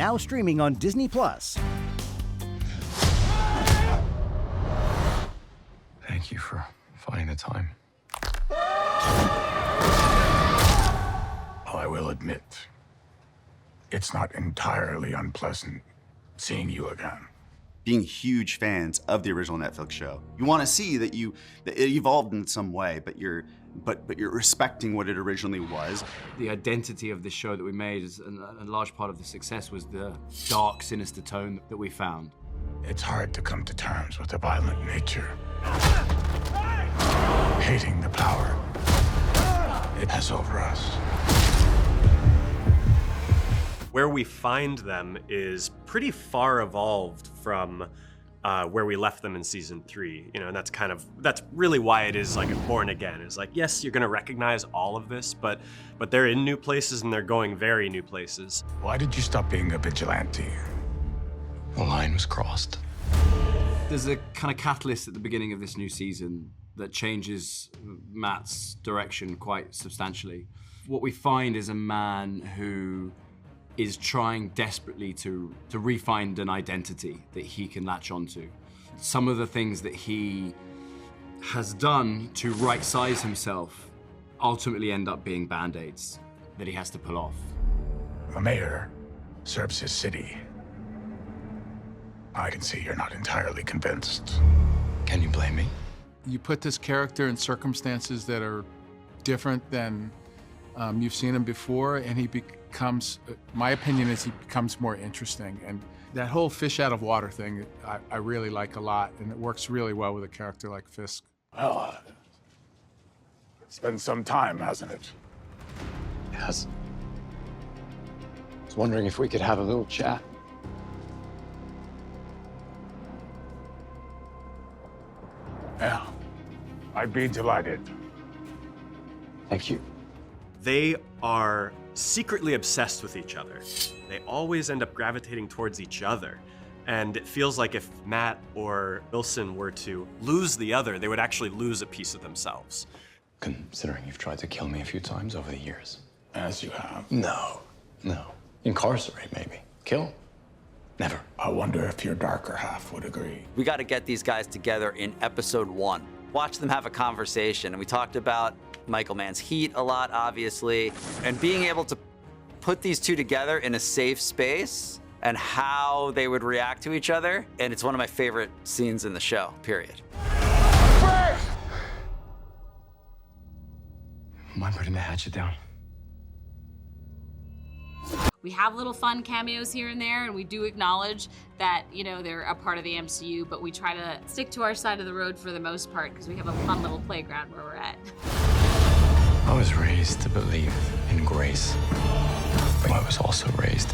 now streaming on Disney+. Thank you for finding the time. I will admit, it's not entirely unpleasant seeing you again. Being huge fans of the original Netflix show, you want to see that it evolved in some way, but you're respecting what it originally was. The identity of this show that we made, and a large part of the success was the dark, sinister tone that we found. It's hard to come to terms with a violent nature. Hating the power it has over us. Where we find them is pretty far evolved from where we left them in season 3, you know, and that's really why it is like a Born Again. It's like, yes, you're gonna recognize all of this, but they're in new places and they're going very new places. Why did you stop being a vigilante? The line was crossed. There's a kind of catalyst at the beginning of this new season that changes Matt's direction quite substantially. What we find is a man who is trying desperately to re-find an identity that he can latch onto. Some of the things that he has done to right-size himself ultimately end up being Band-Aids that he has to pull off. The mayor serves his city. I can see you're not entirely convinced. Can you blame me? You put this character in circumstances that are different than you've seen him before, and he becomes, my opinion is he becomes more interesting. And that whole fish out of water thing, I really like a lot, and it works really well with a character like Fisk. Well, it's been some time, hasn't it? Yes. I was wondering if we could have a little chat. Yeah, I'd be delighted. Thank you. They are secretly obsessed with each other. They always end up gravitating towards each other. And it feels like if Matt or Wilson were to lose the other, they would actually lose a piece of themselves. Considering you've tried to kill me a few times over the years. As you have. No. Incarcerate, maybe. Kill? Never. I wonder if your darker half would agree. We got to get these guys together in episode 1. Watch them have a conversation. And we talked about Michael Mann's Heat a lot, obviously. And being able to put these two together in a safe space and how they would react to each other. And it's one of my favorite scenes in the show, period. Mind putting the hatchet down? We have little fun cameos here and there, and we do acknowledge that, you know, they're a part of the MCU, but we try to stick to our side of the road for the most part because we have a fun little playground where we're at. I was raised to believe in grace, but I was also raised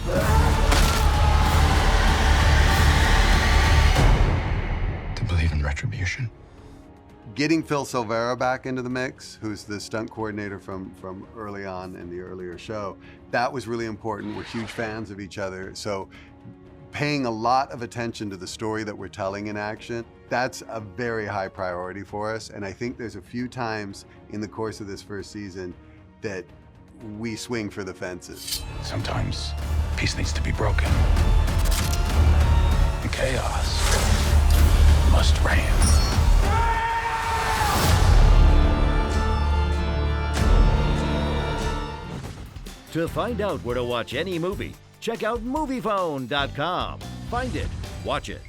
to believe in retribution. Getting Phil Silvera back into the mix, who's the stunt coordinator from early on in the earlier show, that was really important. We're huge fans of each other. So paying a lot of attention to the story that we're telling in action, that's a very high priority for us. And I think there's a few times in the course of this first season that we swing for the fences. Sometimes peace needs to be broken. And chaos must reign. To find out where to watch any movie, check out Moviefone.com. Find it, watch it.